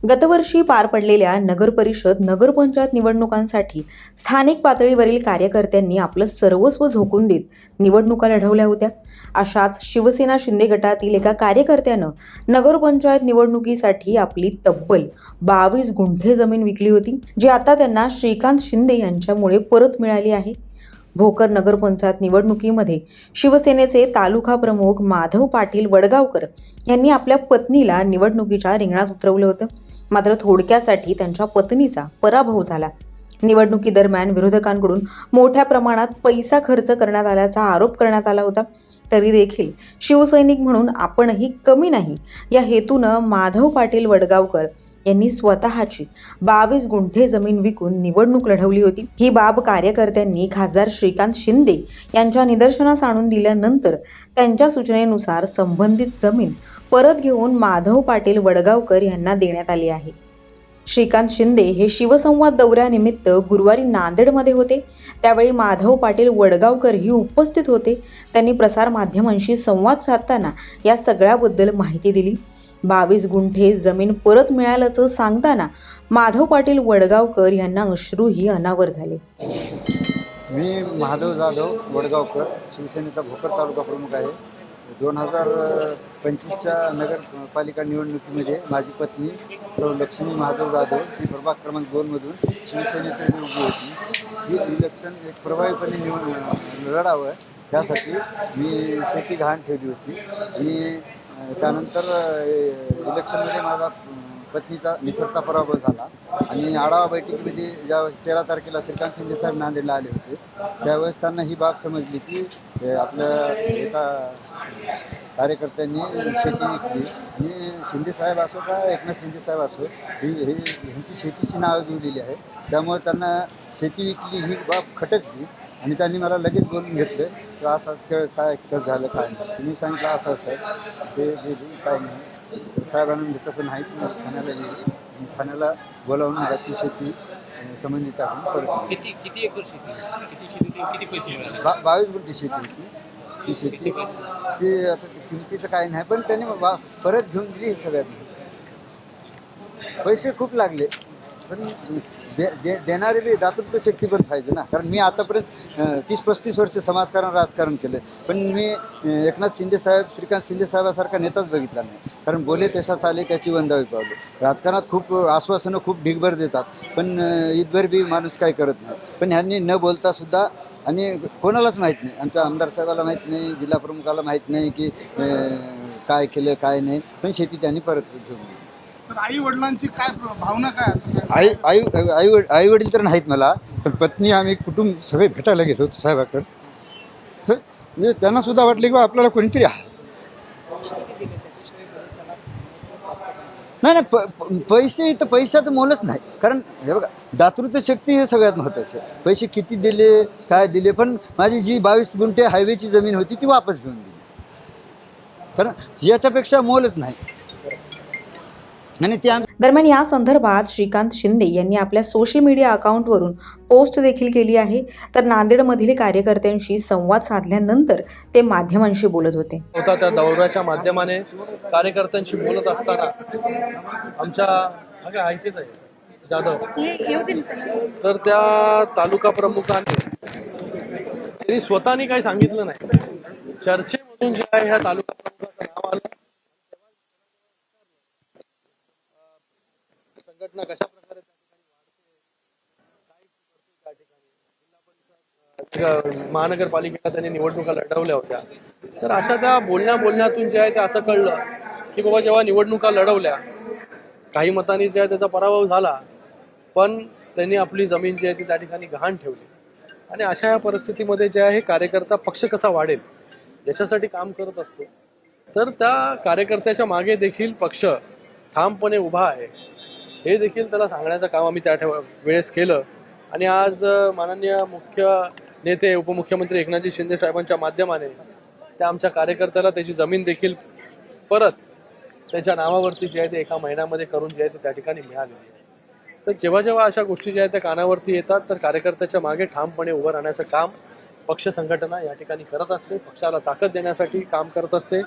गतवर्षी पार पडलेल्या नगरपरिषद नगरपंचायत निवडणुकांसाठी स्थानिक पातळीवरील कार्यकर्त्यांनी आपलं सर्वस्व झोकून देत निवडणुका लढवल्या होत्या। अशाच शिवसेना शिंदे गटातील एका कार्यकर्त्यानं नगरपंचायत निवडणुकीसाठी आपली तब्बल 22 गुंठे जमीन विकली होती, जी आता त्यांना श्रीकांत शिंदे यांच्यामुळे परत मिळाली आहे। भोकर नगरपंचायत निवडणुकीमध्ये शिवसेनेचे तालुका प्रमुख माधव पाटील वडगावकर यांनी आपल्या पत्नीला निवडणुकीच्या रिंगणात उतरवलं होतं। मात्र थोडक्यासाठी त्यांच्या पत्नीचा पराभव झाला। निवडणुकीदरम्यान विरोधकांकडून मोठ्या प्रमाणात पैसा खर्च करण्यात आल्याचा आरोप करण्यात आला होता। तरी देखील शिवसैनिक म्हणून आपणही कमी नाही या हेतूनं माधव पाटील वडगावकर यांनी स्वतःची 22 गुंठे जमीन विकून निवडणूक लढवली होती। ही बाब कार्यकर्त्यांनी खासदार श्रीकांत शिंदे यांच्या निदर्शनास आणून दिल्यानंतर त्यांच्या सूचनेनुसार संबंधित जमीन परत घेऊन माधव पाटील वडगावकर यांना देण्यात आली आहे। श्रीकांत शिंदे हे शिवसंवाद दौऱ्यानिमित्त गुरुवारी नांदेडमध्ये होते। त्यावेळी माधव पाटील वडगावकर ही उपस्थित होते। त्यांनी प्रसार माध्यमांशी संवाद साधताना या सगळ्याबद्दल माहिती दिली। 22 गुंठे जमीन परत मिळाल्याचं सांगताना माधव पाटील वडगावकर यांना अश्रूही अनावर झाले। मी महादेव जाधव वडगावकर, शिवसेनेचा भोकर तालुका प्रमुख आहे। 2025च्या नगरपालिका निवडणुकीमध्ये माझी पत्नी सौ लक्ष्मी महादेव जाधव ही प्रभाग क्रमांक 2मधून शिवसेनेतून उभी होती। ही इलेक्शन एक प्रभावीपणे लढावं त्यासाठी मी शेती गहाण ठेवली होती आणि त्यानंतर इलेक्शनमध्ये माझा पत्नीचा निसटता पराभव झाला आणि आढावा बैठकीमध्ये ज्यावेळेस 13 तारखेला श्रीकांत शिंदे साहेब नांदेडला आले होते त्यावेळेस त्यांना ही बाब समजली की आपल्या एका कार्यकर्त्यांनी शेती विकली आणि शिंदे साहेब असो का एकनाथ शिंदे साहेब असो ह्यांची शेतीची नावं जुळलेली आहे। त्यामुळे त्यांना शेती विकली ही बाब खटकली आणि त्यांनी मला लगेच बोलून घेतलं की असं काय कसं झालं काय नाही। मी सांगितलं असं असं ते काय नाही साहेबांना तसं नाही ठाण्याला गेली, ठाण्याला बोलावून मला ती शेती संबंधित आपण परत किती एकर शेती किती शेती किती पैसे मिळाले? 22 गुंठे शेती होती ती शेती ती आता किमतीचं काय नाही पण त्यांनी परत घेऊन दिली सगळ्यांनी। पैसे खूप लागले पण देणारे बी दातृत्व शक्ती पण पाहिजे ना, कारण मी आतापर्यंत 30-35 वर्ष समाजकारण राजकारण केलं पण मी एकनाथ शिंदे साहेब श्रीकांत शिंदे साहेबासारखा नेताच बघितला नाही। कारण बोले तसा चाले त्याची वंदावी पावले। राजकारणात खूप आश्वासनं खूप ढिगभर देतात पण इतभर बी माणूस काय करत नाही। पण ह्यांनी न बोलता सुद्धा आणि कोणालाच माहीत नाही, आमच्या आमदार साहेबाला माहीत नाही, जिल्हा प्रमुखाला माहीत नाही की काय केलं काय नाही, पण शेती त्यांनी परत घेऊन आई वडिलांची काय भावना काय? आई वडील तर नाहीत मला, पण पत्नी आम्ही कुटुंब सगळे भेटायला गेलो होतो साहेबाकडे। म्हणजे त्यांना सुद्धा वाटले की आपल्याला कोणीतरी आहे। नाही पैसे तर पैशाचं मोलच नाही, कारण हे बघा दातृत्व शक्ती हे सगळ्यात महत्त्वाचं आहे। पैसे किती दिले काय दिले पण माझी जी 22 गुंठे हायवेची जमीन होती ती वापस घेऊन दिली, कारण याच्यापेक्षा मोलच नाही। दरम्यान या संदर्भात श्रीकांत शिंदे यांनी आपल्या सोशल मीडिया अकाउंटवरून पोस्ट देखील केली आहे। तर नांदेडमधील कार्यकर्त्यांशी संवाद साधल्यानंतर ते माध्यमांशी बोलत होते। त्या दौऱ्याच्या माध्यमाने कार्यकर्त्यांशी बोलत असताना आमच्या ऐकत आहे जाधव तर त्या तालुका प्रमुखाने त्यांनी स्वतःनी काही सांगितलं नाही। चर्चेमधून जे आहे ह्या तालुका प्रमुखाचं नाव आलं, संघटना कशा प्रकारे त्या ठिकाणी महानगरपालिकेला त्यांनी निवडणुका लढवल्या होत्या। तर अशा त्या बोलण्यातून जे आहे ते असं कळलं की बाबा जेव्हा निवडणुका लढवल्या काही मतांनी जे आहे त्याचा पराभव झाला पण त्यांनी आपली जमीन जी आहे ती त्या ठिकाणी गहाण ठेवली आणि अशा या परिस्थितीमध्ये जे आहे कार्यकर्ता पक्ष कसा वाढेल याच्यासाठी काम करत असतो। तर त्या कार्यकर्त्याच्या मागे देखील पक्ष ठामपणे उभा आहे हे देखील त्याला सांगण्याचं काम आम्ही त्या वेळेस केलं आणि आज माननीय मुख्य नेते उपमुख्यमंत्री एकनाथजी शिंदे साहेबांच्या माध्यमाने त्या आमच्या कार्यकर्त्याला त्याची जमीन देखील परत त्याच्या नावावरती जी आहे ते 1 महिन्यामध्ये करून जे आहे ते त्या ठिकाणी मिळालेली आहे। तर जेव्हा जेव्हा अशा गोष्टी ज्या आहेत त्या कानावरती येतात तर कार्यकर्त्याच्या मागे ठामपणे उभं राहण्याचं काम पक्ष संघटना या ठिकाणी करत असते, पक्षाला ताकद देण्यासाठी काम करत असते।